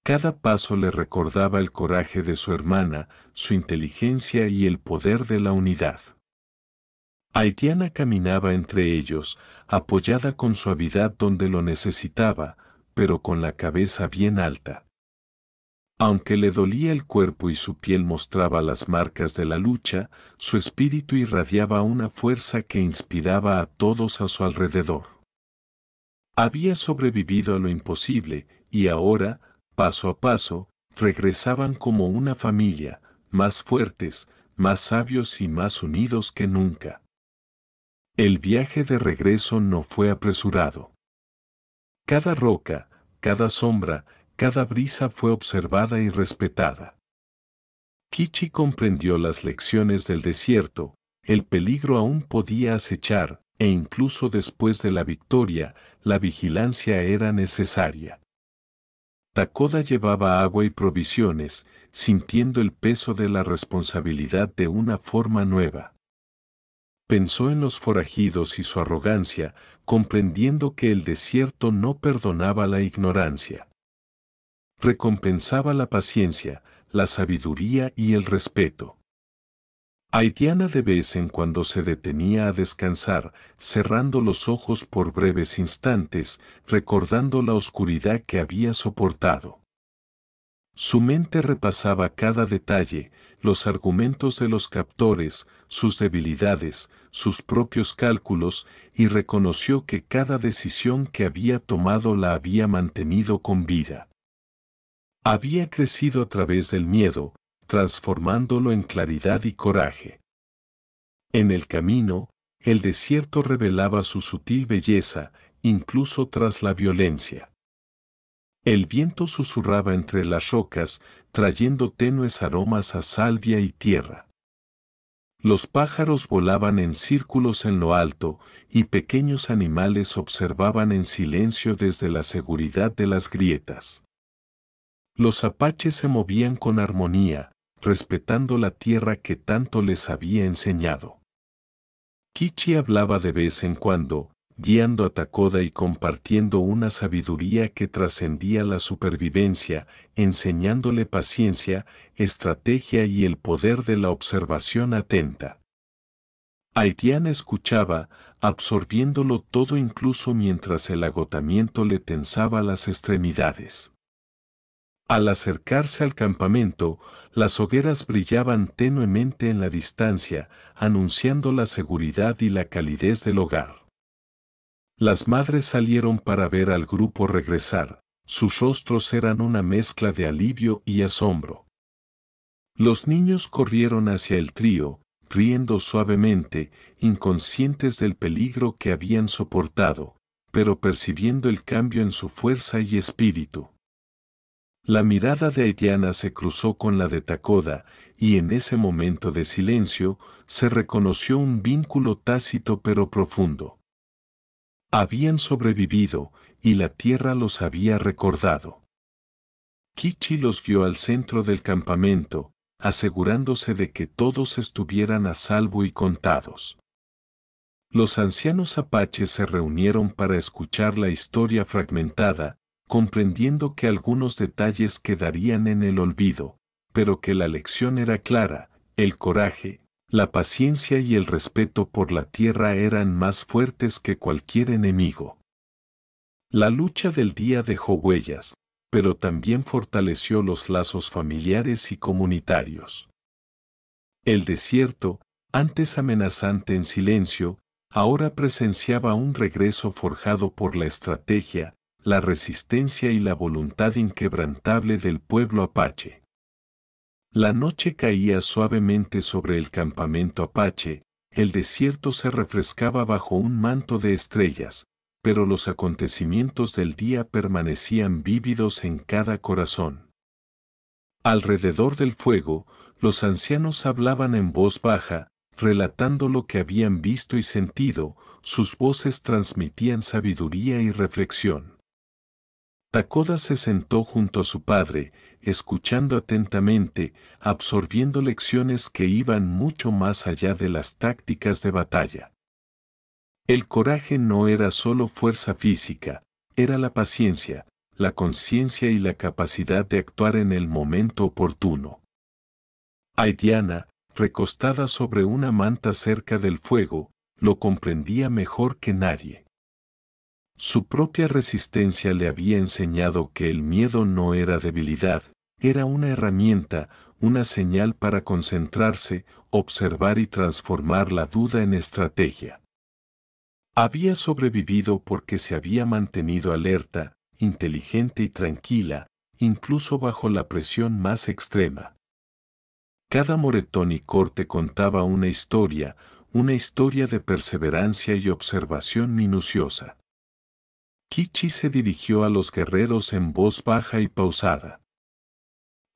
Cada paso le recordaba el coraje de su hermana, su inteligencia y el poder de la unidad. Haitiana caminaba entre ellos, apoyada con suavidad donde lo necesitaba, pero con la cabeza bien alta. Aunque le dolía el cuerpo y su piel mostraba las marcas de la lucha, su espíritu irradiaba una fuerza que inspiraba a todos a su alrededor. Había sobrevivido a lo imposible, y ahora, paso a paso, regresaban como una familia, más fuertes, más sabios y más unidos que nunca. El viaje de regreso no fue apresurado. Cada roca, cada sombra, cada brisa fue observada y respetada. Kichi comprendió las lecciones del desierto, el peligro aún podía acechar, e incluso después de la victoria, la vigilancia era necesaria. Takoda llevaba agua y provisiones, sintiendo el peso de la responsabilidad de una forma nueva. Pensó en los forajidos y su arrogancia, comprendiendo que el desierto no perdonaba la ignorancia. Recompensaba la paciencia, la sabiduría y el respeto. Haitiana de vez en cuando se detenía a descansar, cerrando los ojos por breves instantes, recordando la oscuridad que había soportado. Su mente repasaba cada detalle, los argumentos de los captores, sus debilidades, sus propios cálculos, y reconoció que cada decisión que había tomado la había mantenido con vida. Había crecido a través del miedo, transformándolo en claridad y coraje. En el camino, el desierto revelaba su sutil belleza, incluso tras la violencia. El viento susurraba entre las rocas, trayendo tenues aromas a salvia y tierra. Los pájaros volaban en círculos en lo alto, y pequeños animales observaban en silencio desde la seguridad de las grietas. Los apaches se movían con armonía, respetando la tierra que tanto les había enseñado. Kichi hablaba de vez en cuando, guiando a Takoda y compartiendo una sabiduría que trascendía la supervivencia, enseñándole paciencia, estrategia y el poder de la observación atenta. Haitiana escuchaba, absorbiéndolo todo incluso mientras el agotamiento le tensaba las extremidades. Al acercarse al campamento, las hogueras brillaban tenuemente en la distancia, anunciando la seguridad y la calidez del hogar. Las madres salieron para ver al grupo regresar, sus rostros eran una mezcla de alivio y asombro. Los niños corrieron hacia el trío, riendo suavemente, inconscientes del peligro que habían soportado, pero percibiendo el cambio en su fuerza y espíritu. La mirada de Haitiana se cruzó con la de Takoda, y en ese momento de silencio, se reconoció un vínculo tácito pero profundo. Habían sobrevivido, y la tierra los había recordado. Kichi los guió al centro del campamento, asegurándose de que todos estuvieran a salvo y contados. Los ancianos apaches se reunieron para escuchar la historia fragmentada, comprendiendo que algunos detalles quedarían en el olvido, pero que la lección era clara: el coraje, la paciencia y el respeto por la tierra eran más fuertes que cualquier enemigo. La lucha del día dejó huellas, pero también fortaleció los lazos familiares y comunitarios. El desierto, antes amenazante en silencio, ahora presenciaba un regreso forjado por la estrategia, la resistencia y la voluntad inquebrantable del pueblo apache. La noche caía suavemente sobre el campamento apache, el desierto se refrescaba bajo un manto de estrellas, pero los acontecimientos del día permanecían vívidos en cada corazón. Alrededor del fuego, los ancianos hablaban en voz baja, relatando lo que habían visto y sentido, sus voces transmitían sabiduría y reflexión. Takoda se sentó junto a su padre, escuchando atentamente, absorbiendo lecciones que iban mucho más allá de las tácticas de batalla. El coraje no era solo fuerza física, era la paciencia, la conciencia y la capacidad de actuar en el momento oportuno. Aidiana, recostada sobre una manta cerca del fuego, lo comprendía mejor que nadie. Su propia resistencia le había enseñado que el miedo no era debilidad, era una herramienta, una señal para concentrarse, observar y transformar la duda en estrategia. Había sobrevivido porque se había mantenido alerta, inteligente y tranquila, incluso bajo la presión más extrema. Cada moretón y corte contaba una historia de perseverancia y observación minuciosa. Kichi se dirigió a los guerreros en voz baja y pausada.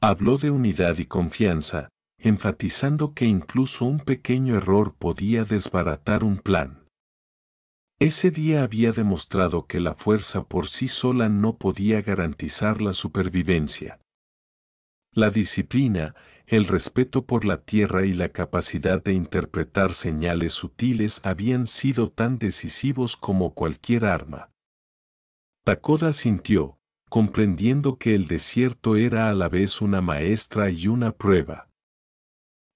Habló de unidad y confianza, enfatizando que incluso un pequeño error podía desbaratar un plan. Ese día había demostrado que la fuerza por sí sola no podía garantizar la supervivencia. La disciplina, el respeto por la tierra y la capacidad de interpretar señales sutiles habían sido tan decisivos como cualquier arma. Takoda sintió, comprendiendo que el desierto era a la vez una maestra y una prueba.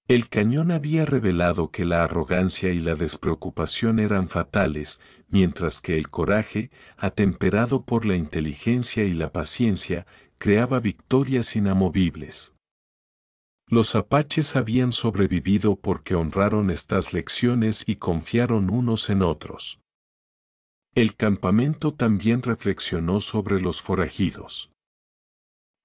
El cañón había revelado que la arrogancia y la despreocupación eran fatales, mientras que el coraje, atemperado por la inteligencia y la paciencia, creaba victorias inamovibles. Los apaches habían sobrevivido porque honraron estas lecciones y confiaron unos en otros. El campamento también reflexionó sobre los forajidos.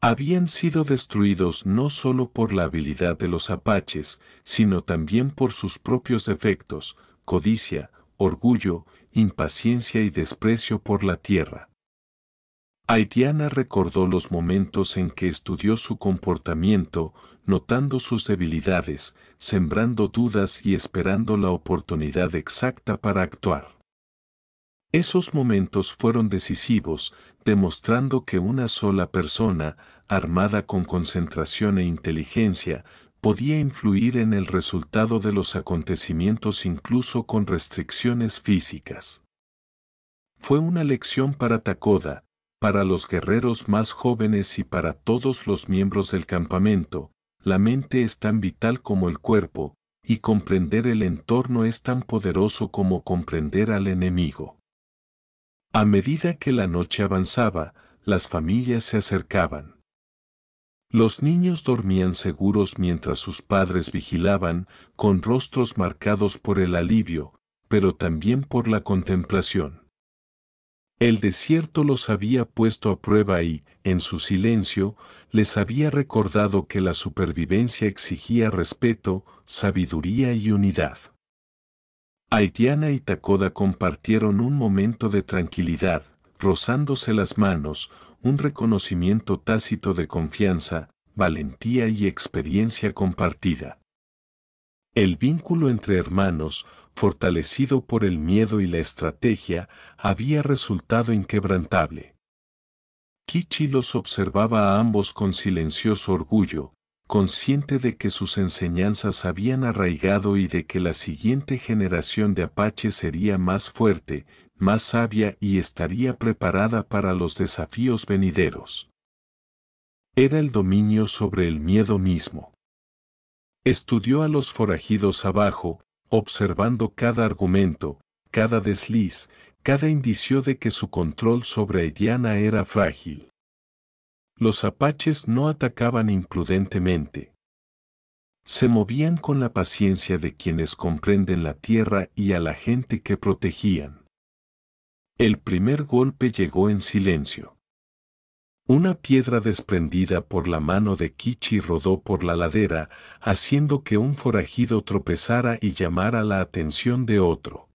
Habían sido destruidos no solo por la habilidad de los apaches, sino también por sus propios defectos, codicia, orgullo, impaciencia y desprecio por la tierra. Aidiana recordó los momentos en que estudió su comportamiento, notando sus debilidades, sembrando dudas y esperando la oportunidad exacta para actuar. Esos momentos fueron decisivos, demostrando que una sola persona, armada con concentración e inteligencia, podía influir en el resultado de los acontecimientos incluso con restricciones físicas. Fue una lección para Takoda, para los guerreros más jóvenes y para todos los miembros del campamento. La mente es tan vital como el cuerpo, y comprender el entorno es tan poderoso como comprender al enemigo. A medida que la noche avanzaba, las familias se acercaban. Los niños dormían seguros mientras sus padres vigilaban, con rostros marcados por el alivio, pero también por la contemplación. El desierto los había puesto a prueba y, en su silencio, les había recordado que la supervivencia exigía respeto, sabiduría y unidad. Aidiana y Takoda compartieron un momento de tranquilidad, rozándose las manos, un reconocimiento tácito de confianza, valentía y experiencia compartida. El vínculo entre hermanos, fortalecido por el miedo y la estrategia, había resultado inquebrantable. Kichi los observaba a ambos con silencioso orgullo, consciente de que sus enseñanzas habían arraigado y de que la siguiente generación de apaches sería más fuerte, más sabia y estaría preparada para los desafíos venideros. Era el dominio sobre el miedo mismo. Estudió a los forajidos abajo, observando cada argumento, cada desliz, cada indicio de que su control sobre Aidiana era frágil. Los apaches no atacaban imprudentemente. Se movían con la paciencia de quienes comprenden la tierra y a la gente que protegían. El primer golpe llegó en silencio. Una piedra desprendida por la mano de Kichi rodó por la ladera, haciendo que un forajido tropezara y llamara la atención de otro.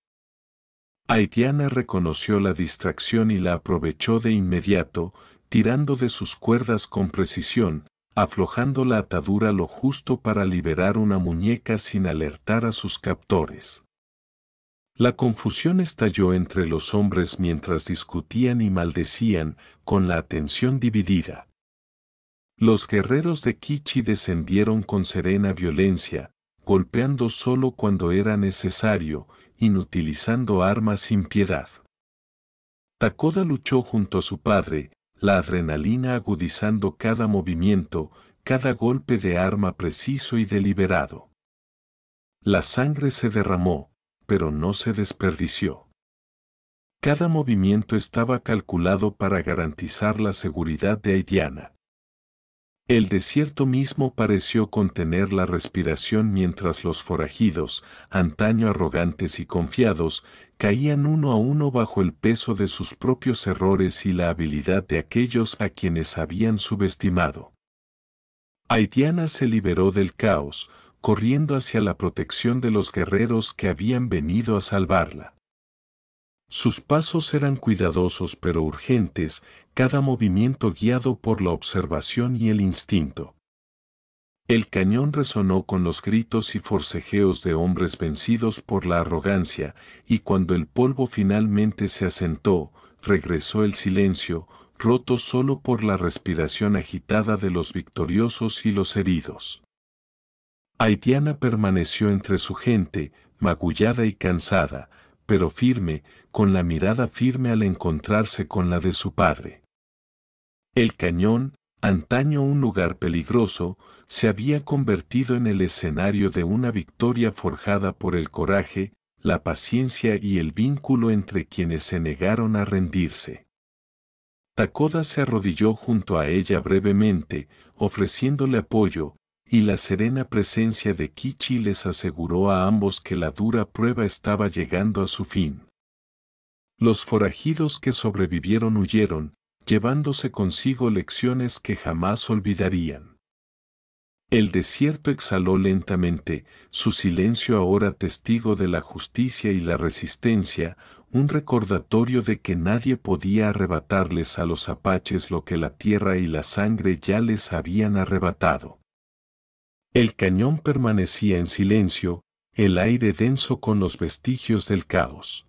Aidiana reconoció la distracción y la aprovechó de inmediato, tirando de sus cuerdas con precisión, aflojando la atadura lo justo para liberar una muñeca sin alertar a sus captores. La confusión estalló entre los hombres mientras discutían y maldecían, con la atención dividida. Los guerreros de Kichi descendieron con serena violencia, golpeando solo cuando era necesario, inutilizando armas sin piedad. Takoda luchó junto a su padre, la adrenalina agudizando cada movimiento, cada golpe de arma preciso y deliberado. La sangre se derramó, pero no se desperdició. Cada movimiento estaba calculado para garantizar la seguridad de Aitiana. El desierto mismo pareció contener la respiración mientras los forajidos, antaño arrogantes y confiados, caían uno a uno bajo el peso de sus propios errores y la habilidad de aquellos a quienes habían subestimado. Aitiana se liberó del caos, corriendo hacia la protección de los guerreros que habían venido a salvarla. Sus pasos eran cuidadosos pero urgentes, cada movimiento guiado por la observación y el instinto. El cañón resonó con los gritos y forcejeos de hombres vencidos por la arrogancia, y cuando el polvo finalmente se asentó, regresó el silencio, roto solo por la respiración agitada de los victoriosos y los heridos. Aitiana permaneció entre su gente, magullada y cansada, pero firme, con la mirada firme al encontrarse con la de su padre. El cañón, antaño un lugar peligroso, se había convertido en el escenario de una victoria forjada por el coraje, la paciencia y el vínculo entre quienes se negaron a rendirse. Takoda se arrodilló junto a ella brevemente, ofreciéndole apoyo, y la serena presencia de Kichi les aseguró a ambos que la dura prueba estaba llegando a su fin. Los forajidos que sobrevivieron huyeron, llevándose consigo lecciones que jamás olvidarían. El desierto exhaló lentamente, su silencio ahora testigo de la justicia y la resistencia, un recordatorio de que nadie podía arrebatarles a los apaches lo que la tierra y la sangre ya les habían arrebatado. El cañón permanecía en silencio, el aire denso con los vestigios del caos.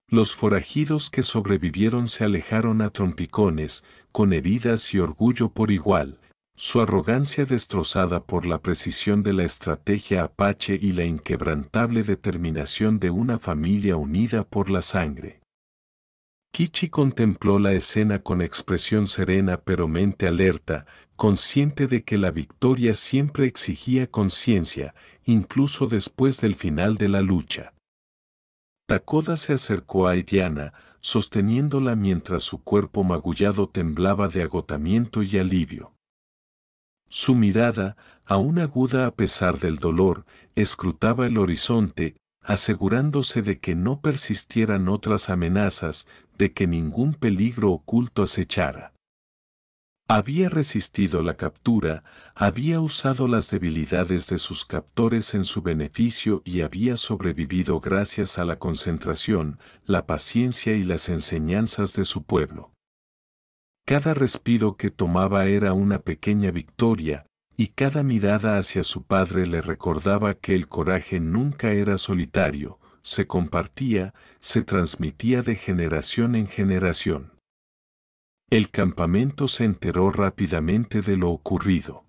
Los forajidos que sobrevivieron se alejaron a trompicones, con heridas y orgullo por igual, su arrogancia destrozada por la precisión de la estrategia apache y la inquebrantable determinación de una familia unida por la sangre. Kichi contempló la escena con expresión serena pero mente alerta, consciente de que la victoria siempre exigía conciencia, incluso después del final de la lucha. Takoda se acercó a Aitiana, sosteniéndola mientras su cuerpo magullado temblaba de agotamiento y alivio. Su mirada, aún aguda a pesar del dolor, escrutaba el horizonte, asegurándose de que no persistieran otras amenazas, de que ningún peligro oculto acechara. Había resistido la captura, había usado las debilidades de sus captores en su beneficio y había sobrevivido gracias a la concentración, la paciencia y las enseñanzas de su pueblo. Cada respiro que tomaba era una pequeña victoria, y cada mirada hacia su padre le recordaba que el coraje nunca era solitario, se compartía, se transmitía de generación en generación. El campamento se enteró rápidamente de lo ocurrido.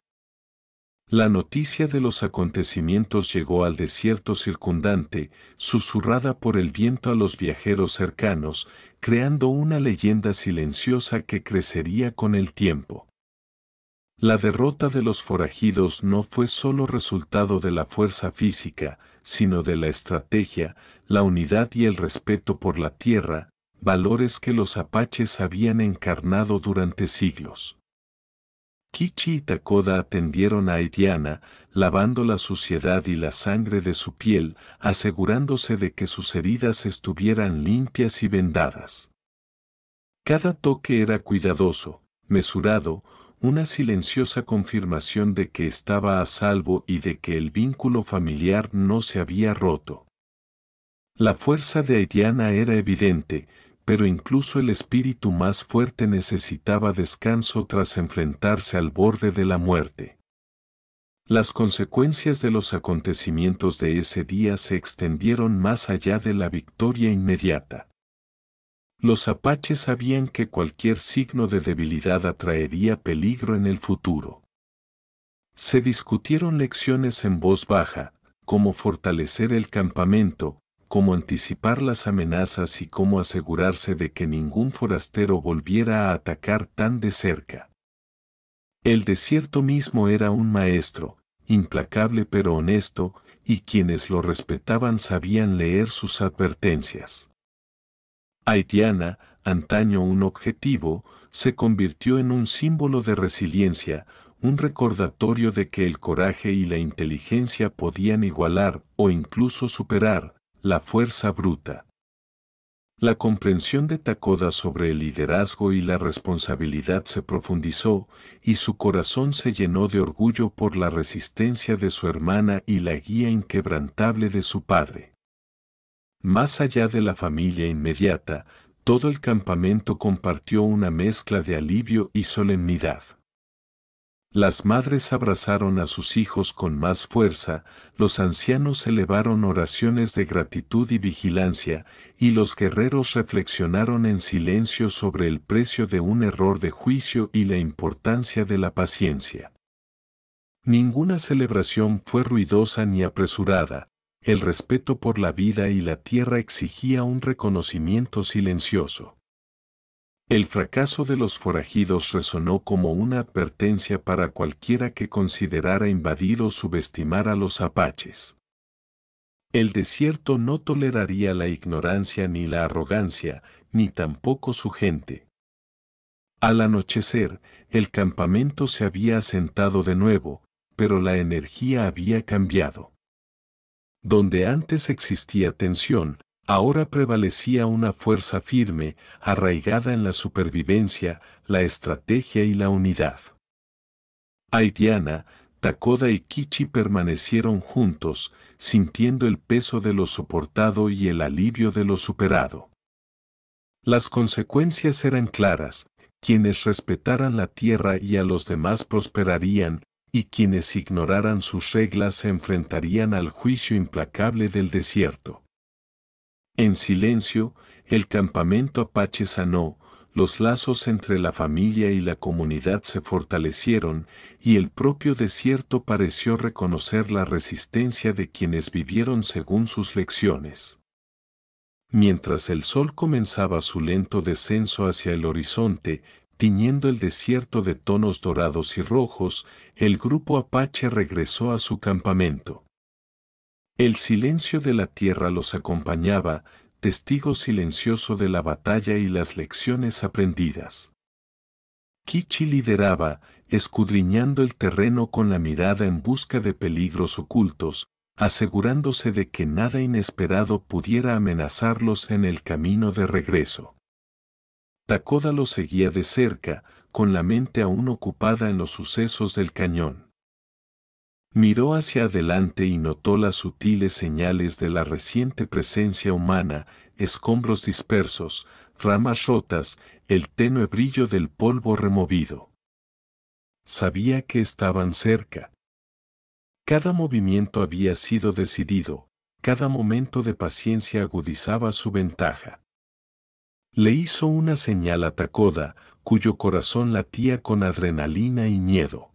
La noticia de los acontecimientos llegó al desierto circundante, susurrada por el viento a los viajeros cercanos, creando una leyenda silenciosa que crecería con el tiempo. La derrota de los forajidos no fue solo resultado de la fuerza física, sino de la estrategia, la unidad y el respeto por la tierra, valores que los apaches habían encarnado durante siglos. Kichi y Takoda atendieron a Aitiana, lavando la suciedad y la sangre de su piel, asegurándose de que sus heridas estuvieran limpias y vendadas. Cada toque era cuidadoso, mesurado, una silenciosa confirmación de que estaba a salvo y de que el vínculo familiar no se había roto. La fuerza de Aitiana era evidente, pero incluso el espíritu más fuerte necesitaba descanso tras enfrentarse al borde de la muerte. Las consecuencias de los acontecimientos de ese día se extendieron más allá de la victoria inmediata. Los apaches sabían que cualquier signo de debilidad atraería peligro en el futuro. Se discutieron lecciones en voz baja, cómo fortalecer el campamento, cómo anticipar las amenazas y cómo asegurarse de que ningún forastero volviera a atacar tan de cerca. El desierto mismo era un maestro, implacable pero honesto, y quienes lo respetaban sabían leer sus advertencias. Haitiana, antaño un objetivo, se convirtió en un símbolo de resiliencia, un recordatorio de que el coraje y la inteligencia podían igualar o incluso superar la fuerza bruta. La comprensión de Takoda sobre el liderazgo y la responsabilidad se profundizó, y su corazón se llenó de orgullo por la resistencia de su hermana y la guía inquebrantable de su padre. Más allá de la familia inmediata, todo el campamento compartió una mezcla de alivio y solemnidad. Las madres abrazaron a sus hijos con más fuerza, los ancianos elevaron oraciones de gratitud y vigilancia, y los guerreros reflexionaron en silencio sobre el precio de un error de juicio y la importancia de la paciencia. Ninguna celebración fue ruidosa ni apresurada. El respeto por la vida y la tierra exigía un reconocimiento silencioso. El fracaso de los forajidos resonó como una advertencia para cualquiera que considerara invadir o subestimar a los apaches. El desierto no toleraría la ignorancia ni la arrogancia, ni tampoco su gente. Al anochecer, el campamento se había asentado de nuevo, pero la energía había cambiado. Donde antes existía tensión, ahora prevalecía una fuerza firme, arraigada en la supervivencia, la estrategia y la unidad. Haitiana, Takoda y Kichi permanecieron juntos, sintiendo el peso de lo soportado y el alivio de lo superado. Las consecuencias eran claras: quienes respetaran la tierra y a los demás prosperarían, y quienes ignoraran sus reglas se enfrentarían al juicio implacable del desierto. En silencio, el campamento apache sanó, los lazos entre la familia y la comunidad se fortalecieron, y el propio desierto pareció reconocer la resistencia de quienes vivieron según sus lecciones. Mientras el sol comenzaba su lento descenso hacia el horizonte, tiñendo el desierto de tonos dorados y rojos, el grupo apache regresó a su campamento. El silencio de la tierra los acompañaba, testigo silencioso de la batalla y las lecciones aprendidas. Kichi lideraba, escudriñando el terreno con la mirada en busca de peligros ocultos, asegurándose de que nada inesperado pudiera amenazarlos en el camino de regreso. Takoda los seguía de cerca, con la mente aún ocupada en los sucesos del cañón. Miró hacia adelante y notó las sutiles señales de la reciente presencia humana: escombros dispersos, ramas rotas, el tenue brillo del polvo removido. Sabía que estaban cerca. Cada movimiento había sido decidido, cada momento de paciencia agudizaba su ventaja. Le hizo una señal a Takoda, cuyo corazón latía con adrenalina y miedo.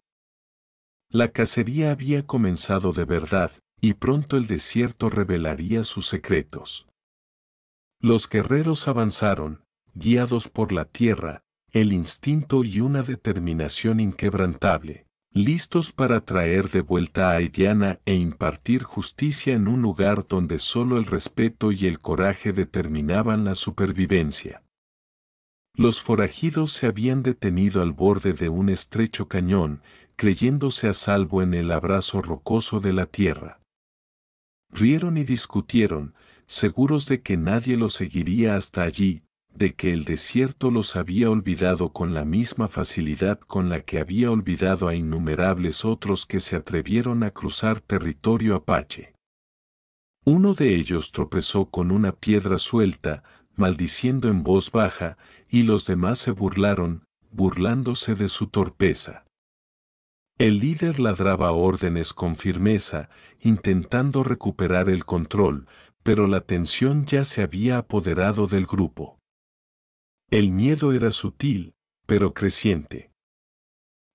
La cacería había comenzado de verdad, y pronto el desierto revelaría sus secretos. Los guerreros avanzaron, guiados por la tierra, el instinto y una determinación inquebrantable, listos para traer de vuelta a Haitiana e impartir justicia en un lugar donde solo el respeto y el coraje determinaban la supervivencia. Los forajidos se habían detenido al borde de un estrecho cañón, creyéndose a salvo en el abrazo rocoso de la tierra. Rieron y discutieron, seguros de que nadie los seguiría hasta allí, de que el desierto los había olvidado con la misma facilidad con la que había olvidado a innumerables otros que se atrevieron a cruzar territorio apache. Uno de ellos tropezó con una piedra suelta, maldiciendo en voz baja, y los demás se burlaron, burlándose de su torpeza. El líder ladraba órdenes con firmeza, intentando recuperar el control, pero la tensión ya se había apoderado del grupo. El miedo era sutil, pero creciente.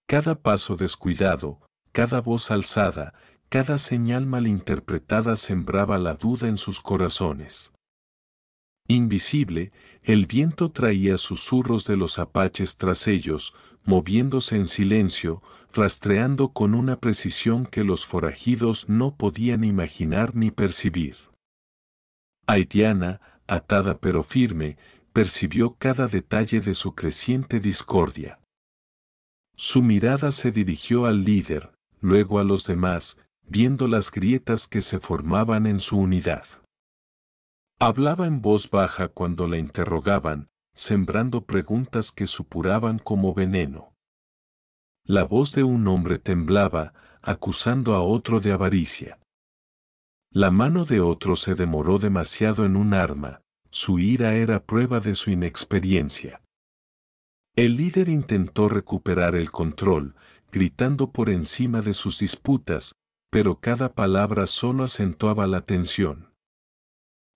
Cada paso descuidado, cada voz alzada, cada señal malinterpretada sembraba la duda en sus corazones. Invisible, el viento traía susurros de los apaches tras ellos, moviéndose en silencio, rastreando con una precisión que los forajidos no podían imaginar ni percibir. Haitiana, atada pero firme, percibió cada detalle de su creciente discordia. Su mirada se dirigió al líder, luego a los demás, viendo las grietas que se formaban en su unidad. Hablaba en voz baja cuando la interrogaban, sembrando preguntas que supuraban como veneno. La voz de un hombre temblaba, acusando a otro de avaricia. La mano de otro se demoró demasiado en un arma, su ira era prueba de su inexperiencia. El líder intentó recuperar el control, gritando por encima de sus disputas, pero cada palabra solo acentuaba la tensión.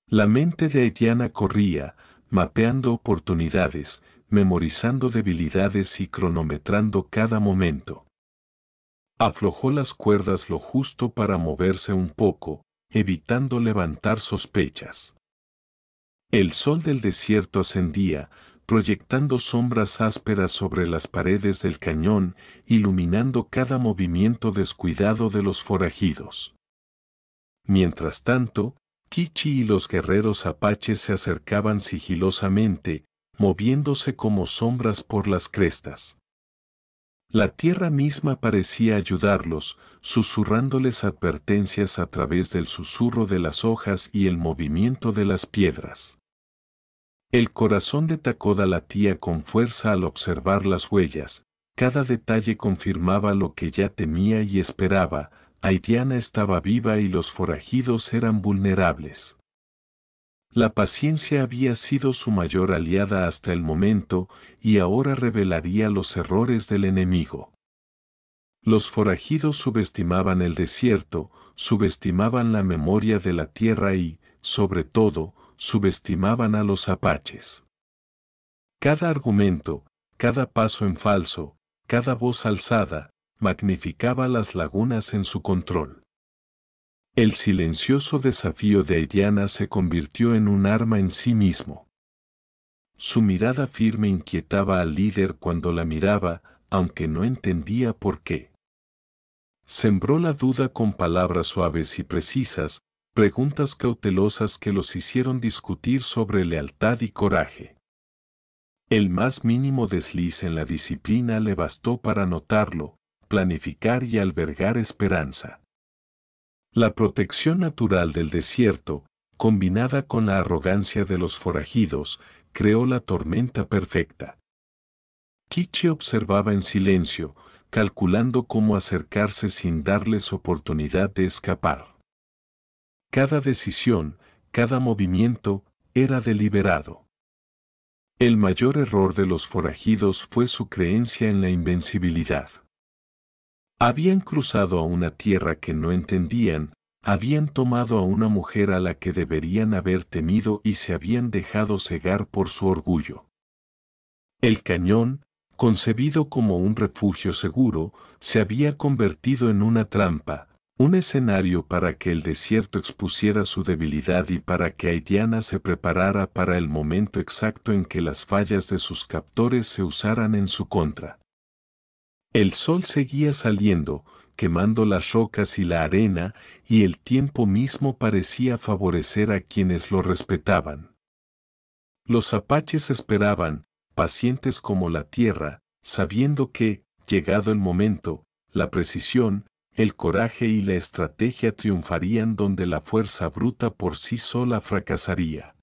La mente de Haitiana corría, mapeando oportunidades, memorizando debilidades y cronometrando cada momento. Aflojó las cuerdas lo justo para moverse un poco, evitando levantar sospechas. El sol del desierto ascendía, proyectando sombras ásperas sobre las paredes del cañón, iluminando cada movimiento descuidado de los forajidos. Mientras tanto, Kichi y los guerreros apaches se acercaban sigilosamente, moviéndose como sombras por las crestas. La tierra misma parecía ayudarlos, susurrándoles advertencias a través del susurro de las hojas y el movimiento de las piedras. El corazón de Takoda latía con fuerza al observar las huellas, cada detalle confirmaba lo que ya temía y esperaba. Haitiana estaba viva y los forajidos eran vulnerables. La paciencia había sido su mayor aliada hasta el momento y ahora revelaría los errores del enemigo. Los forajidos subestimaban el desierto, subestimaban la memoria de la tierra y, sobre todo, subestimaban a los apaches. Cada argumento, cada paso en falso, cada voz alzada, magnificaba las lagunas en su control. El silencioso desafío de Haitiana se convirtió en un arma en sí mismo. Su mirada firme inquietaba al líder cuando la miraba, aunque no entendía por qué. Sembró la duda con palabras suaves y precisas, preguntas cautelosas que los hicieron discutir sobre lealtad y coraje. El más mínimo desliz en la disciplina le bastó para notarlo, planificar y albergar esperanza. La protección natural del desierto, combinada con la arrogancia de los forajidos, creó la tormenta perfecta. Kichi observaba en silencio, calculando cómo acercarse sin darles oportunidad de escapar. Cada decisión, cada movimiento, era deliberado. El mayor error de los forajidos fue su creencia en la invencibilidad. Habían cruzado a una tierra que no entendían, habían tomado a una mujer a la que deberían haber temido y se habían dejado cegar por su orgullo. El cañón, concebido como un refugio seguro, se había convertido en una trampa, un escenario para que el desierto expusiera su debilidad y para que Haitiana se preparara para el momento exacto en que las fallas de sus captores se usaran en su contra. El sol seguía saliendo, quemando las rocas y la arena, y el tiempo mismo parecía favorecer a quienes lo respetaban. Los apaches esperaban, pacientes como la tierra, sabiendo que, llegado el momento, la precisión, el coraje y la estrategia triunfarían donde la fuerza bruta por sí sola fracasaría.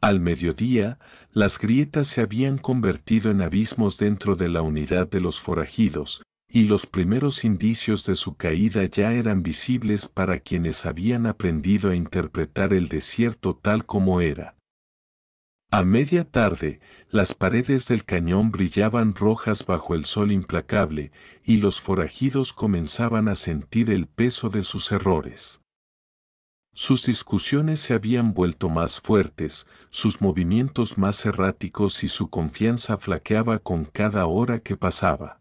Al mediodía, las grietas se habían convertido en abismos dentro de la unidad de los forajidos, y los primeros indicios de su caída ya eran visibles para quienes habían aprendido a interpretar el desierto tal como era. A media tarde, las paredes del cañón brillaban rojas bajo el sol implacable, y los forajidos comenzaban a sentir el peso de sus errores. Sus discusiones se habían vuelto más fuertes, sus movimientos más erráticos y su confianza flaqueaba con cada hora que pasaba.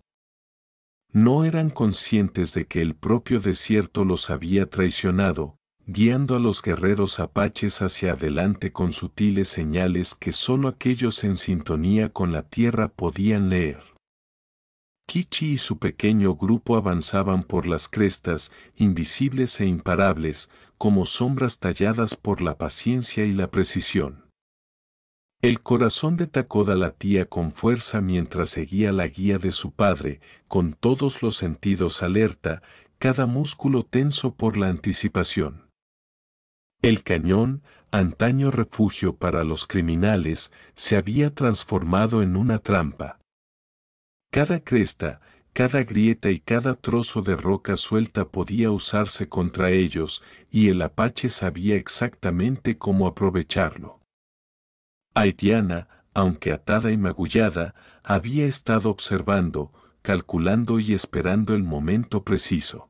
No eran conscientes de que el propio desierto los había traicionado, guiando a los guerreros apaches hacia adelante con sutiles señales que solo aquellos en sintonía con la tierra podían leer. Kichi y su pequeño grupo avanzaban por las crestas, invisibles e imparables, como sombras talladas por la paciencia y la precisión. El corazón de Takoda latía con fuerza mientras seguía la guía de su padre, con todos los sentidos alerta, cada músculo tenso por la anticipación. El cañón, antaño refugio para los criminales, se había transformado en una trampa. Cada cresta, cada grieta y cada trozo de roca suelta podía usarse contra ellos, y el apache sabía exactamente cómo aprovecharlo. Haitiana, aunque atada y magullada, había estado observando, calculando y esperando el momento preciso.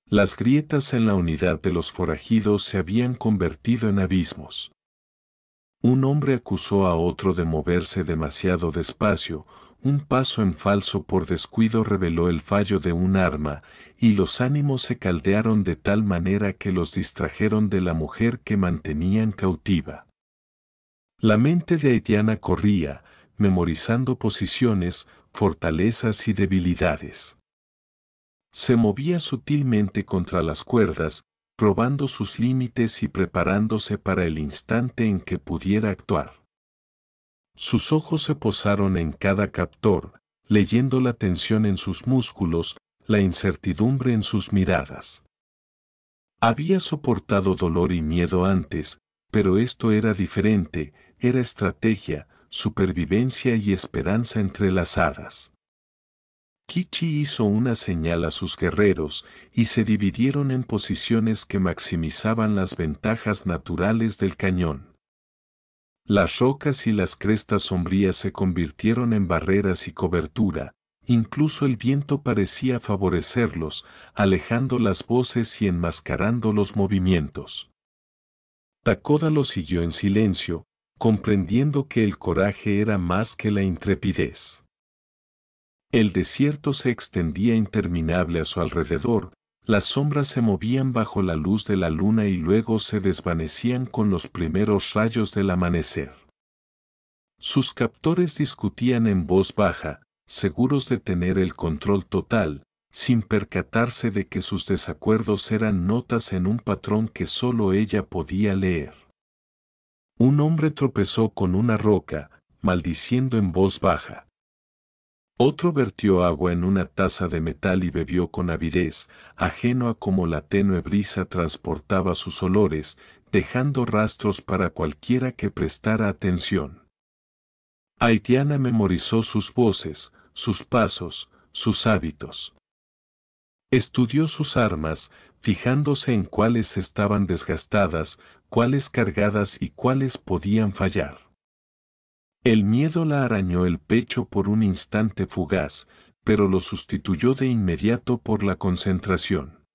Las grietas en la unidad de los forajidos se habían convertido en abismos. Un hombre acusó a otro de moverse demasiado despacio, un paso en falso por descuido reveló el fallo de un arma, y los ánimos se caldearon de tal manera que los distrajeron de la mujer que mantenían cautiva. La mente de Haitiana corría, memorizando posiciones, fortalezas y debilidades. Se movía sutilmente contra las cuerdas, probando sus límites y preparándose para el instante en que pudiera actuar. Sus ojos se posaron en cada captor, leyendo la tensión en sus músculos, la incertidumbre en sus miradas. Había soportado dolor y miedo antes, pero esto era diferente, era estrategia, supervivencia y esperanza entrelazadas. Kichi hizo una señal a sus guerreros, y se dividieron en posiciones que maximizaban las ventajas naturales del cañón. Las rocas y las crestas sombrías se convirtieron en barreras y cobertura, incluso el viento parecía favorecerlos, alejando las voces y enmascarando los movimientos. Takoda lo siguió en silencio, comprendiendo que el coraje era más que la intrepidez. El desierto se extendía interminable a su alrededor, las sombras se movían bajo la luz de la luna y luego se desvanecían con los primeros rayos del amanecer. Sus captores discutían en voz baja, seguros de tener el control total, sin percatarse de que sus desacuerdos eran notas en un patrón que solo ella podía leer. Un hombre tropezó con una roca, maldiciendo en voz baja. Otro vertió agua en una taza de metal y bebió con avidez, ajeno a cómo la tenue brisa transportaba sus olores, dejando rastros para cualquiera que prestara atención. Haitiana memorizó sus voces, sus pasos, sus hábitos. Estudió sus armas, fijándose en cuáles estaban desgastadas, cuáles cargadas y cuáles podían fallar. El miedo la arañó el pecho por un instante fugaz, pero lo sustituyó de inmediato por la concentración.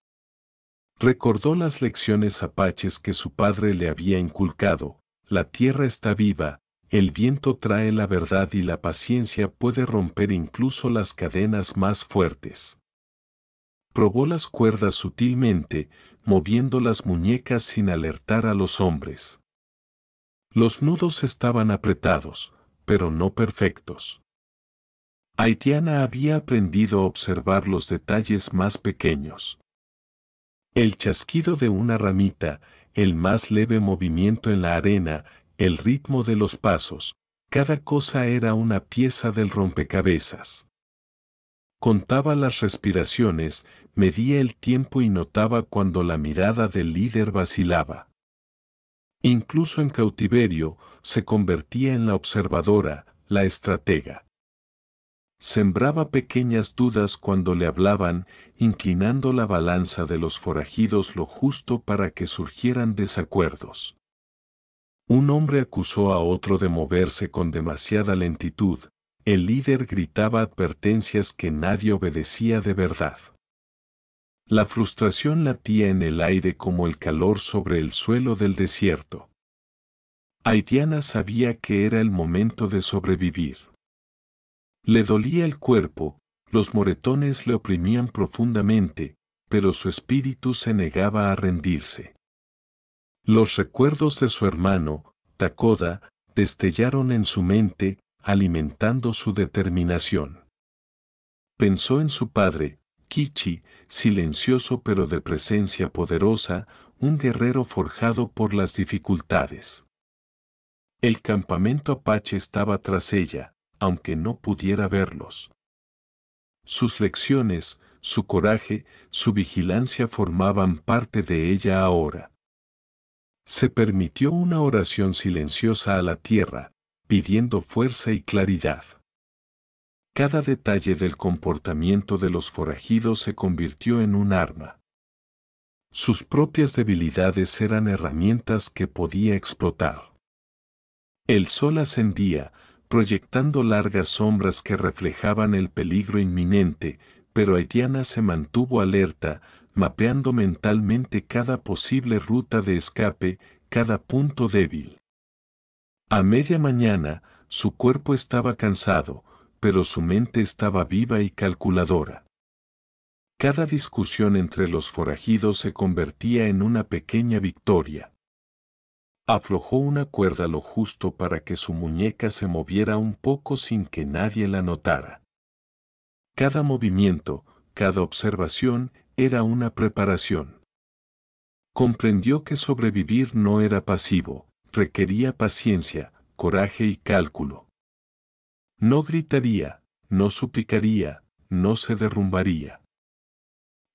Recordó las lecciones apaches que su padre le había inculcado: la tierra está viva, el viento trae la verdad y la paciencia puede romper incluso las cadenas más fuertes. Probó las cuerdas sutilmente, moviendo las muñecas sin alertar a los hombres. Los nudos estaban apretados, pero no perfectos. Haitiana había aprendido a observar los detalles más pequeños. El chasquido de una ramita, el más leve movimiento en la arena, el ritmo de los pasos, cada cosa era una pieza del rompecabezas. Contaba las respiraciones, medía el tiempo y notaba cuando la mirada del líder vacilaba. Incluso en cautiverio, se convertía en la observadora, la estratega. Sembraba pequeñas dudas cuando le hablaban, inclinando la balanza de los forajidos lo justo para que surgieran desacuerdos. Un hombre acusó a otro de moverse con demasiada lentitud, el líder gritaba advertencias que nadie obedecía de verdad. La frustración latía en el aire como el calor sobre el suelo del desierto. Haitiana sabía que era el momento de sobrevivir. Le dolía el cuerpo, Los moretones le oprimían profundamente, pero su espíritu se negaba a rendirse. Los recuerdos de su hermano, Takoda, destellaron en su mente, alimentando su determinación. Pensó en su padre, Kichi, silencioso pero de presencia poderosa, un guerrero forjado por las dificultades. El campamento apache estaba tras ella, aunque no pudiera verlos. Sus lecciones, su coraje, su vigilancia formaban parte de ella ahora. Se permitió una oración silenciosa a la tierra, pidiendo fuerza y claridad. Cada detalle del comportamiento de los forajidos se convirtió en un arma. Sus propias debilidades eran herramientas que podía explotar. El sol ascendía, proyectando largas sombras que reflejaban el peligro inminente, pero Aitiana se mantuvo alerta, mapeando mentalmente cada posible ruta de escape, cada punto débil. A media mañana, su cuerpo estaba cansado, pero su mente estaba viva y calculadora. Cada discusión entre los forajidos se convertía en una pequeña victoria. Aflojó una cuerda lo justo para que su muñeca se moviera un poco sin que nadie la notara. Cada movimiento, cada observación, era una preparación. Comprendió que sobrevivir no era pasivo, requería paciencia, coraje y cálculo. No gritaría, no suplicaría, no se derrumbaría.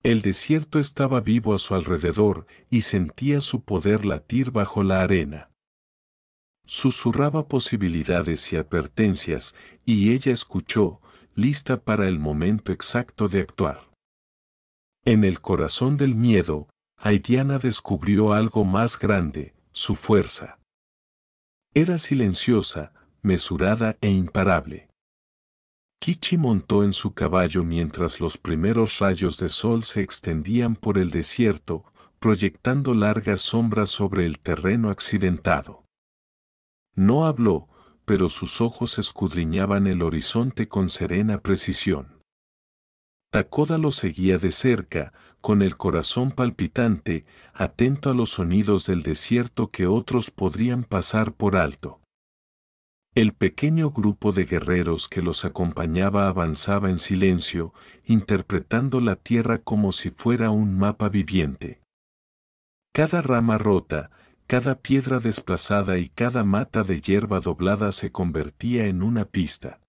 El desierto estaba vivo a su alrededor y sentía su poder latir bajo la arena. Susurraba posibilidades y advertencias, y ella escuchó, lista para el momento exacto de actuar. En el corazón del miedo, Aitiana descubrió algo más grande, su fuerza. Era silenciosa, mesurada e imparable. Kichi montó en su caballo mientras los primeros rayos de sol se extendían por el desierto, proyectando largas sombras sobre el terreno accidentado. No habló, pero sus ojos escudriñaban el horizonte con serena precisión. Takoda lo seguía de cerca, con el corazón palpitante, atento a los sonidos del desierto que otros podrían pasar por alto. El pequeño grupo de guerreros que los acompañaba avanzaba en silencio, interpretando la tierra como si fuera un mapa viviente. Cada rama rota, cada piedra desplazada y cada mata de hierba doblada se convertía en una pista.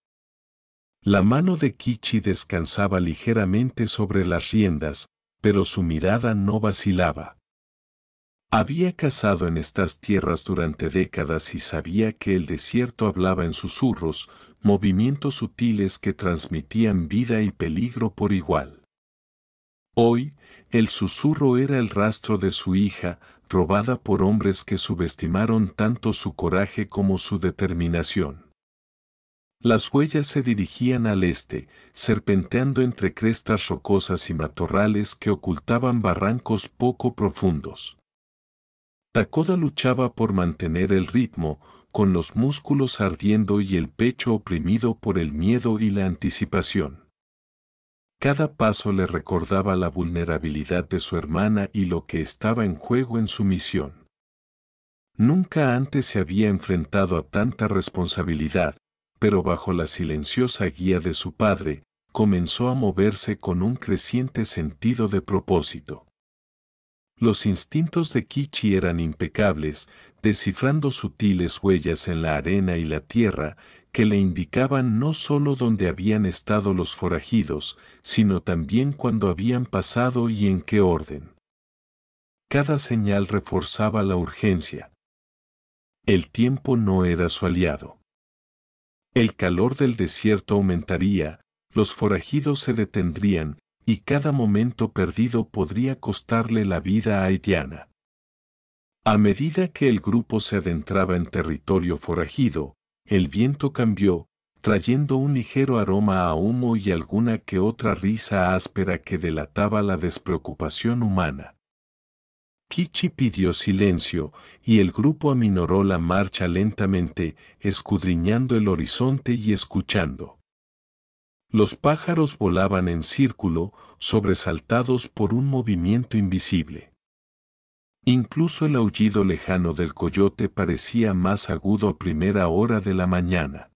La mano de Kichi descansaba ligeramente sobre las riendas, pero su mirada no vacilaba. Había cazado en estas tierras durante décadas y sabía que el desierto hablaba en susurros, movimientos sutiles que transmitían vida y peligro por igual. Hoy, el susurro era el rastro de su hija, robada por hombres que subestimaron tanto su coraje como su determinación. Las huellas se dirigían al este, serpenteando entre crestas rocosas y matorrales que ocultaban barrancos poco profundos. Takoda luchaba por mantener el ritmo, con los músculos ardiendo y el pecho oprimido por el miedo y la anticipación. Cada paso le recordaba la vulnerabilidad de su hermana y lo que estaba en juego en su misión. Nunca antes se había enfrentado a tanta responsabilidad, pero bajo la silenciosa guía de su padre, comenzó a moverse con un creciente sentido de propósito. Los instintos de Kichi eran impecables, descifrando sutiles huellas en la arena y la tierra que le indicaban no solo dónde habían estado los forajidos, sino también cuándo habían pasado y en qué orden. Cada señal reforzaba la urgencia. El tiempo no era su aliado. El calor del desierto aumentaría, los forajidos se detendrían, y cada momento perdido podría costarle la vida a Aitiana. A medida que el grupo se adentraba en territorio forajido, el viento cambió, trayendo un ligero aroma a humo y alguna que otra risa áspera que delataba la despreocupación humana. Kichi pidió silencio, y el grupo aminoró la marcha lentamente, escudriñando el horizonte y escuchando. Los pájaros volaban en círculo, sobresaltados por un movimiento invisible. Incluso el aullido lejano del coyote parecía más agudo a primera hora de la mañana.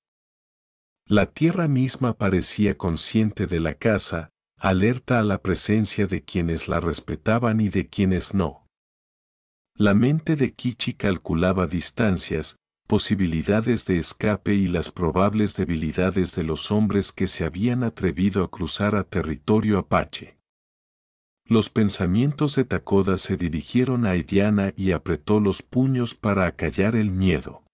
La tierra misma parecía consciente de la caza, alerta a la presencia de quienes la respetaban y de quienes no. La mente de Kichi calculaba distancias, posibilidades de escape y las probables debilidades de los hombres que se habían atrevido a cruzar a territorio apache. Los pensamientos de Takoda se dirigieron a Diana y apretó los puños para acallar el miedo.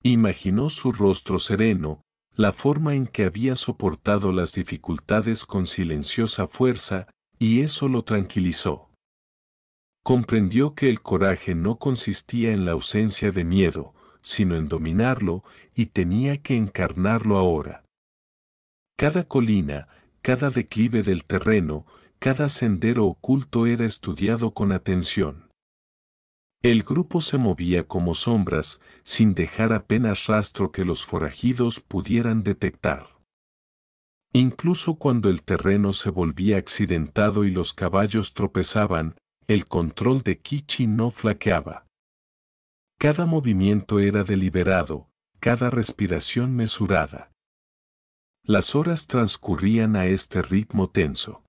Imaginó su rostro sereno, la forma en que había soportado las dificultades con silenciosa fuerza, y eso lo tranquilizó. Comprendió que el coraje no consistía en la ausencia de miedo, sino en dominarlo, y tenía que encarnarlo ahora. Cada colina, cada declive del terreno, cada sendero oculto era estudiado con atención. El grupo se movía como sombras, sin dejar apenas rastro que los forajidos pudieran detectar. Incluso cuando el terreno se volvía accidentado y los caballos tropezaban, el control de Kichi no flaqueaba. Cada movimiento era deliberado, cada respiración mesurada. Las horas transcurrían a este ritmo tenso.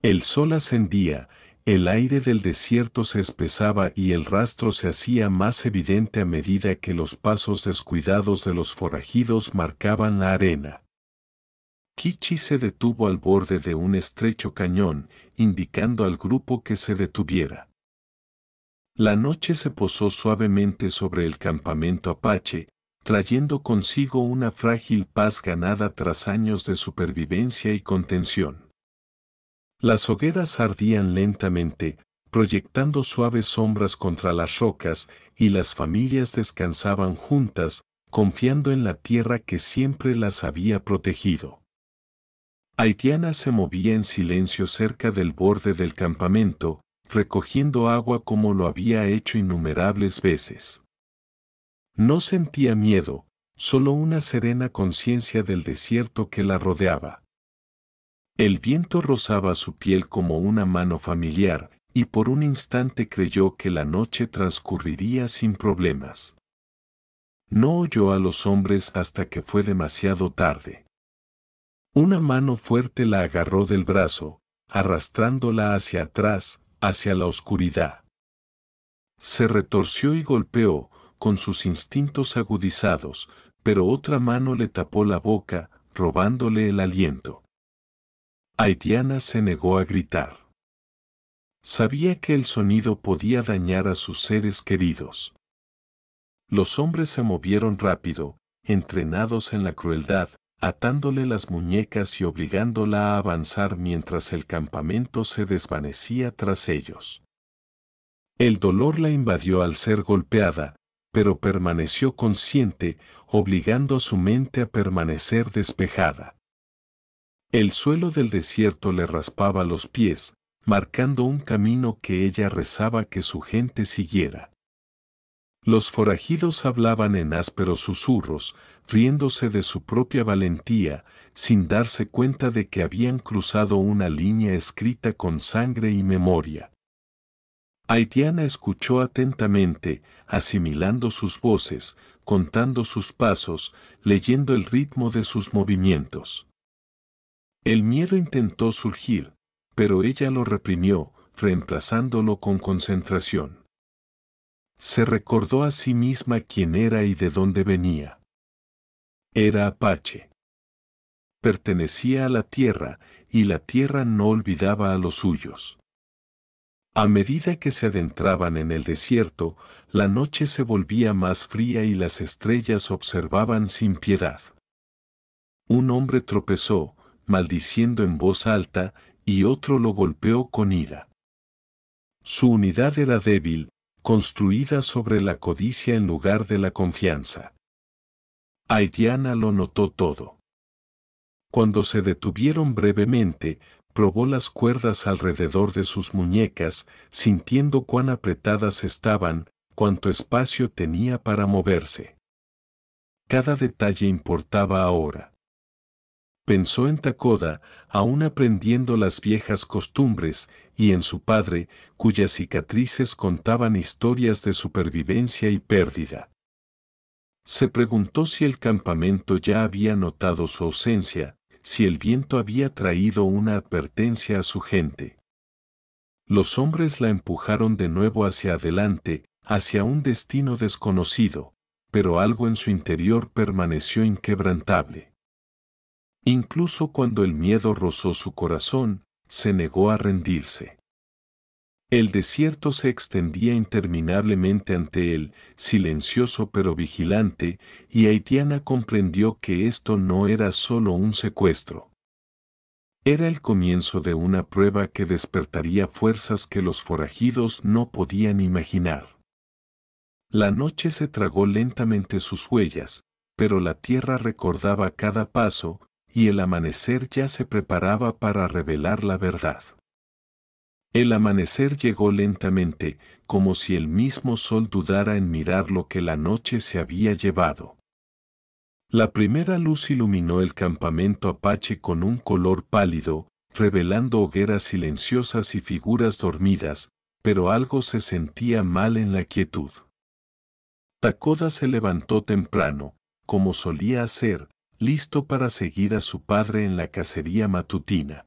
El sol ascendía, el aire del desierto se espesaba y el rastro se hacía más evidente a medida que los pasos descuidados de los forajidos marcaban la arena. Kichi se detuvo al borde de un estrecho cañón, indicando al grupo que se detuviera. La noche se posó suavemente sobre el campamento apache, trayendo consigo una frágil paz ganada tras años de supervivencia y contención. Las hogueras ardían lentamente, proyectando suaves sombras contra las rocas, y las familias descansaban juntas, confiando en la tierra que siempre las había protegido. Haitiana se movía en silencio cerca del borde del campamento, recogiendo agua como lo había hecho innumerables veces. No sentía miedo, solo una serena conciencia del desierto que la rodeaba. El viento rozaba su piel como una mano familiar, y por un instante creyó que la noche transcurriría sin problemas. No oyó a los hombres hasta que fue demasiado tarde. Una mano fuerte la agarró del brazo, arrastrándola hacia atrás, hacia la oscuridad. Se retorció y golpeó, con sus instintos agudizados, pero otra mano le tapó la boca, robándole el aliento. Haitiana se negó a gritar. Sabía que el sonido podía dañar a sus seres queridos. Los hombres se movieron rápido, entrenados en la crueldad, atándole las muñecas y obligándola a avanzar mientras el campamento se desvanecía tras ellos. El dolor la invadió al ser golpeada, pero permaneció consciente, obligando a su mente a permanecer despejada. El suelo del desierto le raspaba los pies, marcando un camino que ella rezaba que su gente siguiera. Los forajidos hablaban en ásperos susurros, riéndose de su propia valentía, sin darse cuenta de que habían cruzado una línea escrita con sangre y memoria. Haitiana escuchó atentamente, asimilando sus voces, contando sus pasos, leyendo el ritmo de sus movimientos. El miedo intentó surgir, pero ella lo reprimió, reemplazándolo con concentración. Se recordó a sí misma quién era y de dónde venía. Era apache. Pertenecía a la tierra, y la tierra no olvidaba a los suyos. A medida que se adentraban en el desierto, la noche se volvía más fría y las estrellas observaban sin piedad. Un hombre tropezó, maldiciendo en voz alta, y otro lo golpeó con ira. Su unidad era débil, construida sobre la codicia en lugar de la confianza. Haitiana lo notó todo. Cuando se detuvieron brevemente, probó las cuerdas alrededor de sus muñecas, sintiendo cuán apretadas estaban, cuánto espacio tenía para moverse. Cada detalle importaba ahora. Pensó en Takoda, aún aprendiendo las viejas costumbres, y en su padre, cuyas cicatrices contaban historias de supervivencia y pérdida. Se preguntó si el campamento ya había notado su ausencia, si el viento había traído una advertencia a su gente. Los hombres la empujaron de nuevo hacia adelante, hacia un destino desconocido, pero algo en su interior permaneció inquebrantable. Incluso cuando el miedo rozó su corazón, se negó a rendirse. El desierto se extendía interminablemente ante él, silencioso pero vigilante, y Aitiana comprendió que esto no era solo un secuestro. Era el comienzo de una prueba que despertaría fuerzas que los forajidos no podían imaginar. La noche se tragó lentamente sus huellas, pero la tierra recordaba cada paso, y el amanecer ya se preparaba para revelar la verdad. El amanecer llegó lentamente, como si el mismo sol dudara en mirar lo que la noche se había llevado. La primera luz iluminó el campamento apache con un color pálido, revelando hogueras silenciosas y figuras dormidas, pero algo se sentía mal en la quietud. Takoda se levantó temprano, como solía hacer, listo para seguir a su padre en la cacería matutina.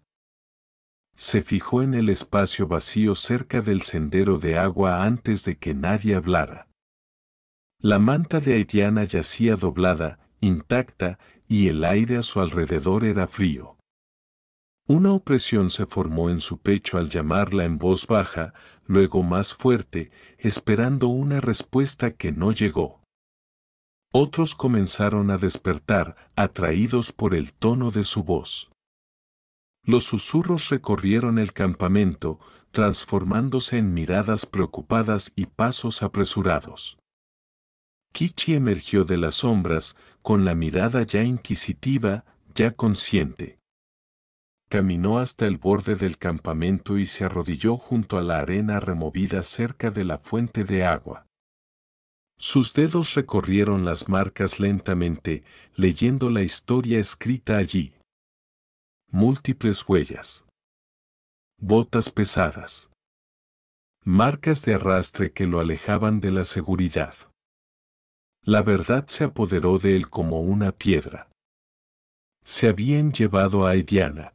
Se fijó en el espacio vacío cerca del sendero de agua antes de que nadie hablara. La manta de Aitiana yacía doblada, intacta, y el aire a su alrededor era frío. Una opresión se formó en su pecho al llamarla en voz baja, luego más fuerte, esperando una respuesta que no llegó. Otros comenzaron a despertar, atraídos por el tono de su voz. Los susurros recorrieron el campamento, transformándose en miradas preocupadas y pasos apresurados. Kichi emergió de las sombras, con la mirada ya inquisitiva, ya consciente. Caminó hasta el borde del campamento y se arrodilló junto a la arena removida cerca de la fuente de agua. Sus dedos recorrieron las marcas lentamente, leyendo la historia escrita allí. Múltiples huellas. Botas pesadas. Marcas de arrastre que lo alejaban de la seguridad. La verdad se apoderó de él como una piedra. Se habían llevado a Aitiana.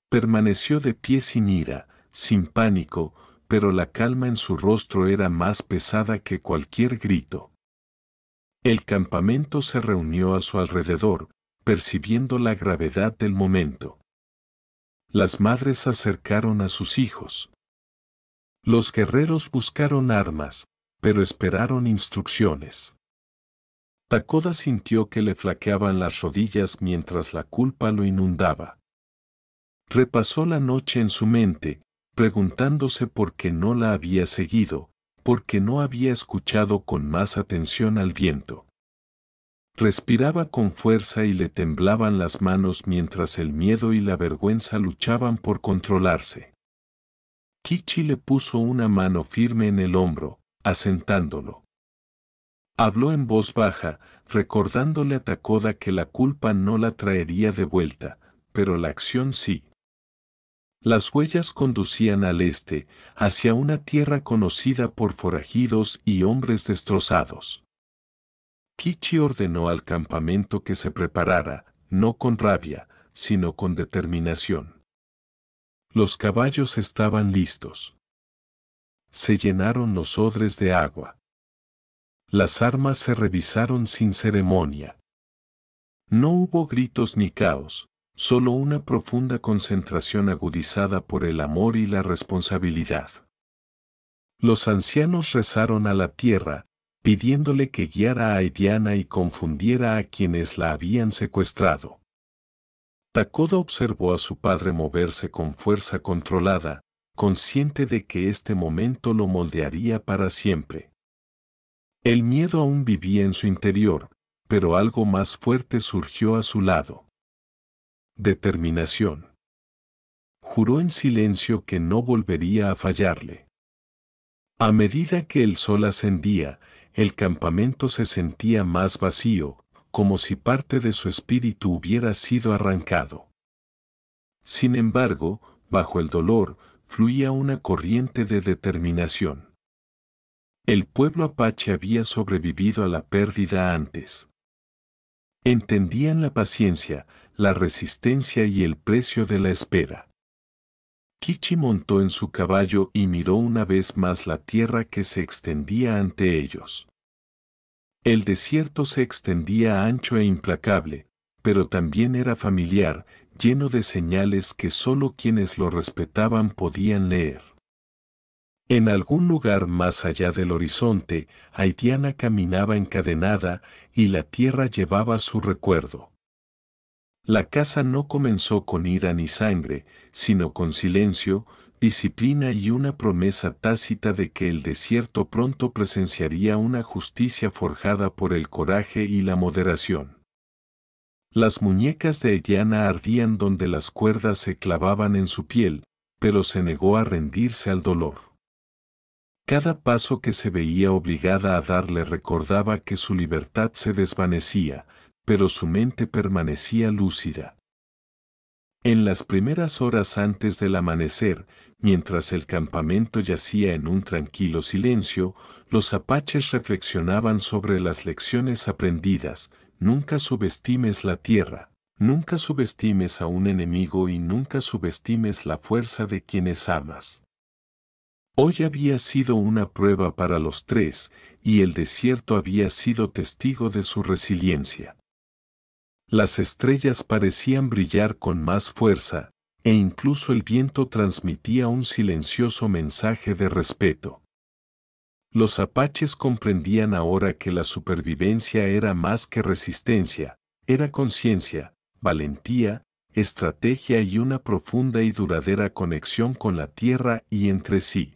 Permaneció de pie sin ira, sin pánico, pero la calma en su rostro era más pesada que cualquier grito. El campamento se reunió a su alrededor, percibiendo la gravedad del momento. Las madres acercaron a sus hijos. Los guerreros buscaron armas, pero esperaron instrucciones. Takoda sintió que le flaqueaban las rodillas mientras la culpa lo inundaba. Repasó la noche en su mente, preguntándose por qué no la había seguido, por qué no había escuchado con más atención al viento. Respiraba con fuerza y le temblaban las manos mientras el miedo y la vergüenza luchaban por controlarse. Kichi le puso una mano firme en el hombro, asentándolo. Habló en voz baja, recordándole a Takoda que la culpa no la traería de vuelta, pero la acción sí. Las huellas conducían al este, hacia una tierra conocida por forajidos y hombres destrozados. Kichi ordenó al campamento que se preparara, no con rabia, sino con determinación. Los caballos estaban listos. Se llenaron los odres de agua. Las armas se revisaron sin ceremonia. No hubo gritos ni caos, solo una profunda concentración agudizada por el amor y la responsabilidad. Los ancianos rezaron a la tierra, pidiéndole que guiara a Aitiana y confundiera a quienes la habían secuestrado. Takoda observó a su padre moverse con fuerza controlada, consciente de que este momento lo moldearía para siempre. El miedo aún vivía en su interior, pero algo más fuerte surgió a su lado. Determinación. Juró en silencio que no volvería a fallarle. A medida que el sol ascendía, el campamento se sentía más vacío, como si parte de su espíritu hubiera sido arrancado. Sin embargo, bajo el dolor, fluía una corriente de determinación. El pueblo apache había sobrevivido a la pérdida antes. Entendían la paciencia, la resistencia y el precio de la espera. Kichi montó en su caballo y miró una vez más la tierra que se extendía ante ellos. El desierto se extendía ancho e implacable, pero también era familiar, lleno de señales que solo quienes lo respetaban podían leer. En algún lugar más allá del horizonte, Haitiana caminaba encadenada y la tierra llevaba su recuerdo. La caza no comenzó con ira ni sangre, sino con silencio, disciplina y una promesa tácita de que el desierto pronto presenciaría una justicia forjada por el coraje y la moderación. Las muñecas de Haitiana ardían donde las cuerdas se clavaban en su piel, pero se negó a rendirse al dolor. Cada paso que se veía obligada a dar le recordaba que su libertad se desvanecía, pero su mente permanecía lúcida. En las primeras horas antes del amanecer, mientras el campamento yacía en un tranquilo silencio, los apaches reflexionaban sobre las lecciones aprendidas: nunca subestimes la tierra, nunca subestimes a un enemigo y nunca subestimes la fuerza de quienes amas. Hoy había sido una prueba para los tres, y el desierto había sido testigo de su resiliencia. Las estrellas parecían brillar con más fuerza, e incluso el viento transmitía un silencioso mensaje de respeto. Los apaches comprendían ahora que la supervivencia era más que resistencia, era conciencia, valentía, estrategia y una profunda y duradera conexión con la tierra y entre sí.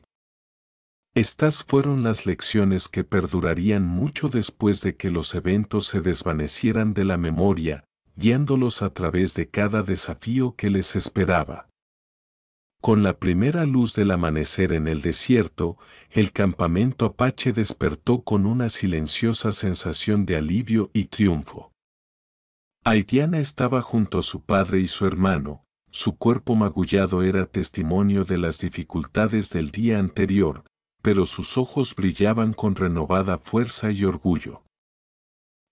Estas fueron las lecciones que perdurarían mucho después de que los eventos se desvanecieran de la memoria, guiándolos a través de cada desafío que les esperaba. Con la primera luz del amanecer en el desierto, el campamento apache despertó con una silenciosa sensación de alivio y triunfo. Haitiana estaba junto a su padre y su hermano, su cuerpo magullado era testimonio de las dificultades del día anterior, pero sus ojos brillaban con renovada fuerza y orgullo.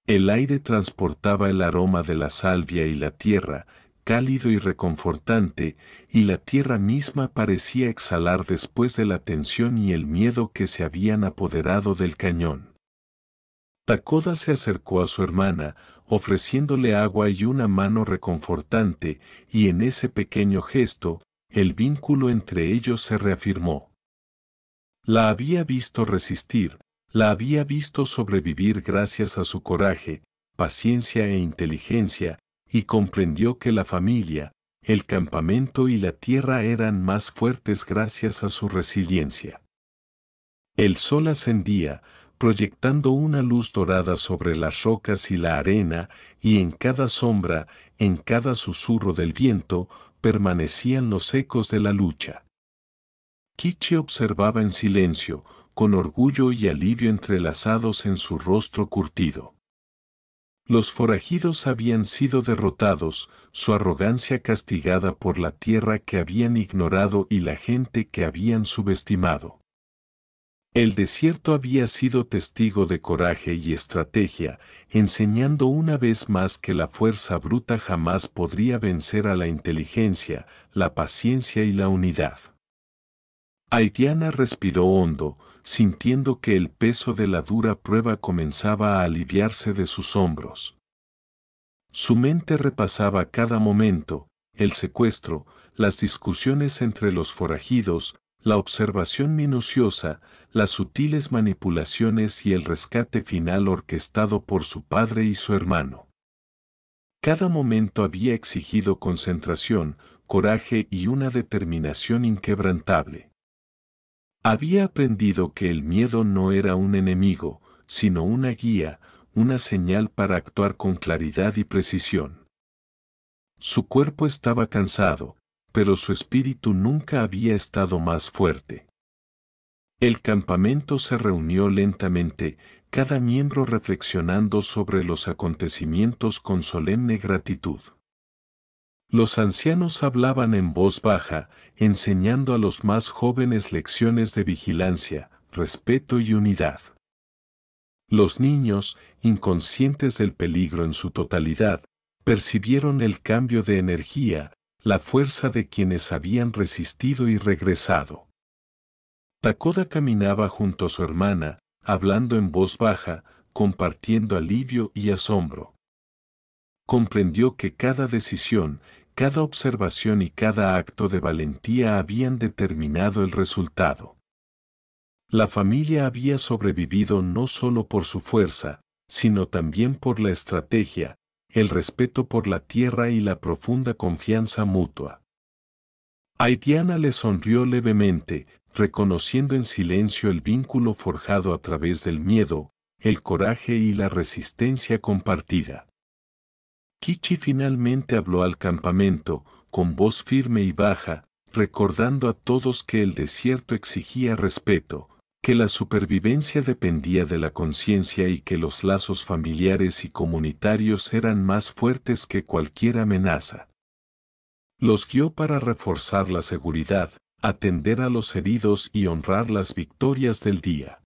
El aire transportaba el aroma de la salvia y la tierra, cálido y reconfortante, y la tierra misma parecía exhalar después de la tensión y el miedo que se habían apoderado del cañón. Takoda se acercó a su hermana, ofreciéndole agua y una mano reconfortante, y en ese pequeño gesto, el vínculo entre ellos se reafirmó. La había visto resistir, la había visto sobrevivir gracias a su coraje, paciencia e inteligencia, y comprendió que la familia, el campamento y la tierra eran más fuertes gracias a su resiliencia. El sol ascendía, proyectando una luz dorada sobre las rocas y la arena, y en cada sombra, en cada susurro del viento, permanecían los ecos de la lucha. Kichi observaba en silencio, con orgullo y alivio entrelazados en su rostro curtido. Los forajidos habían sido derrotados, su arrogancia castigada por la tierra que habían ignorado y la gente que habían subestimado. El desierto había sido testigo de coraje y estrategia, enseñando una vez más que la fuerza bruta jamás podría vencer a la inteligencia, la paciencia y la unidad. Haitiana respiró hondo, sintiendo que el peso de la dura prueba comenzaba a aliviarse de sus hombros. Su mente repasaba cada momento, el secuestro, las discusiones entre los forajidos, la observación minuciosa, las sutiles manipulaciones y el rescate final orquestado por su padre y su hermano. Cada momento había exigido concentración, coraje y una determinación inquebrantable. Había aprendido que el miedo no era un enemigo, sino una guía, una señal para actuar con claridad y precisión. Su cuerpo estaba cansado, pero su espíritu nunca había estado más fuerte. El campamento se reunió lentamente, cada miembro reflexionando sobre los acontecimientos con solemne gratitud. Los ancianos hablaban en voz baja, enseñando a los más jóvenes lecciones de vigilancia, respeto y unidad. Los niños, inconscientes del peligro en su totalidad, percibieron el cambio de energía, la fuerza de quienes habían resistido y regresado. Takoda caminaba junto a su hermana, hablando en voz baja, compartiendo alivio y asombro. Comprendió que cada decisión, cada observación y cada acto de valentía habían determinado el resultado. La familia había sobrevivido no solo por su fuerza, sino también por la estrategia, el respeto por la tierra y la profunda confianza mutua. Aitiana le sonrió levemente, reconociendo en silencio el vínculo forjado a través del miedo, el coraje y la resistencia compartida. Kichi finalmente habló al campamento, con voz firme y baja, recordando a todos que el desierto exigía respeto, que la supervivencia dependía de la conciencia y que los lazos familiares y comunitarios eran más fuertes que cualquier amenaza. Los guió para reforzar la seguridad, atender a los heridos y honrar las victorias del día.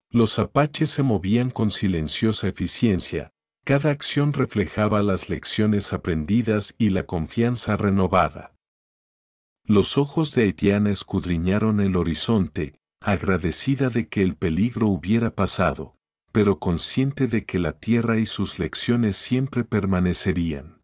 Los apaches se movían con silenciosa eficiencia, cada acción reflejaba las lecciones aprendidas y la confianza renovada. Los ojos de Aitiana escudriñaron el horizonte, agradecida de que el peligro hubiera pasado, pero consciente de que la tierra y sus lecciones siempre permanecerían.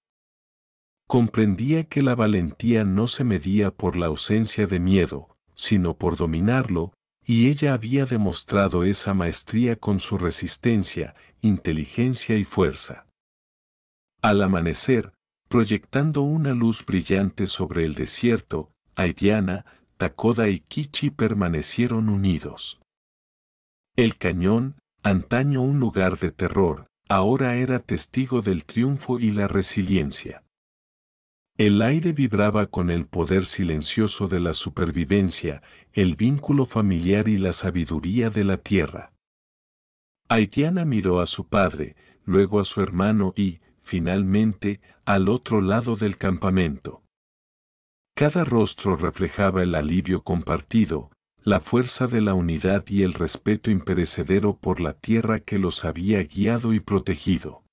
Comprendía que la valentía no se medía por la ausencia de miedo, sino por dominarlo, y ella había demostrado esa maestría con su resistencia, inteligencia y fuerza. Al amanecer, proyectando una luz brillante sobre el desierto, Aitiana, Takoda y Kichi permanecieron unidos. El cañón, antaño un lugar de terror, ahora era testigo del triunfo y la resiliencia. El aire vibraba con el poder silencioso de la supervivencia, el vínculo familiar y la sabiduría de la tierra. Aitiana miró a su padre, luego a su hermano y, finalmente, al otro lado del campamento. Cada rostro reflejaba el alivio compartido, la fuerza de la unidad y el respeto imperecedero por la tierra que los había guiado y protegido.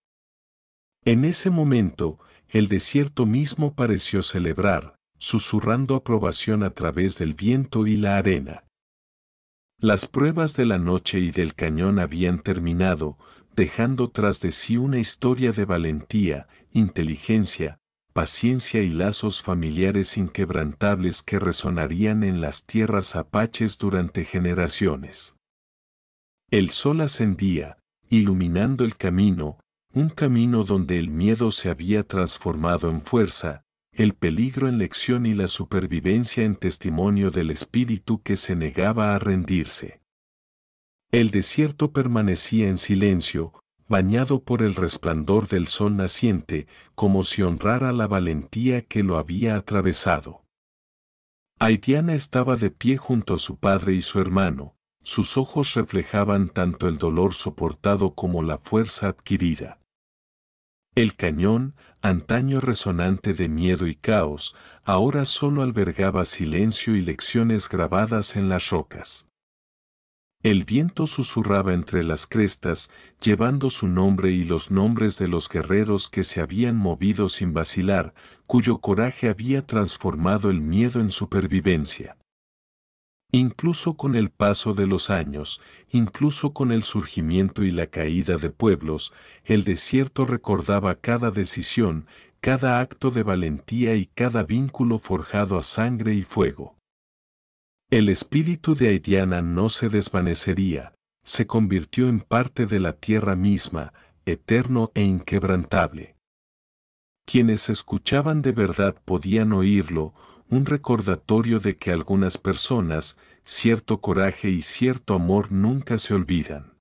En ese momento, el desierto mismo pareció celebrar, susurrando aprobación a través del viento y la arena. Las pruebas de la noche y del cañón habían terminado, dejando tras de sí una historia de valentía, inteligencia, paciencia y lazos familiares inquebrantables que resonarían en las tierras apaches durante generaciones. El sol ascendía, iluminando el camino, un camino donde el miedo se había transformado en fuerza, el peligro en lección y la supervivencia en testimonio del espíritu que se negaba a rendirse. El desierto permanecía en silencio, bañado por el resplandor del sol naciente, como si honrara la valentía que lo había atravesado. Aitiana estaba de pie junto a su padre y su hermano, sus ojos reflejaban tanto el dolor soportado como la fuerza adquirida. El cañón, antaño resonante de miedo y caos, ahora solo albergaba silencio y lecciones grabadas en las rocas. El viento susurraba entre las crestas, llevando su nombre y los nombres de los guerreros que se habían movido sin vacilar, cuyo coraje había transformado el miedo en supervivencia. Incluso con el paso de los años, incluso con el surgimiento y la caída de pueblos, el desierto recordaba cada decisión, cada acto de valentía y cada vínculo forjado a sangre y fuego. El espíritu de Aitiana no se desvanecería, se convirtió en parte de la tierra misma, eterno e inquebrantable. Quienes escuchaban de verdad podían oírlo, un recordatorio de que algunas personas, cierto coraje y cierto amor nunca se olvidan.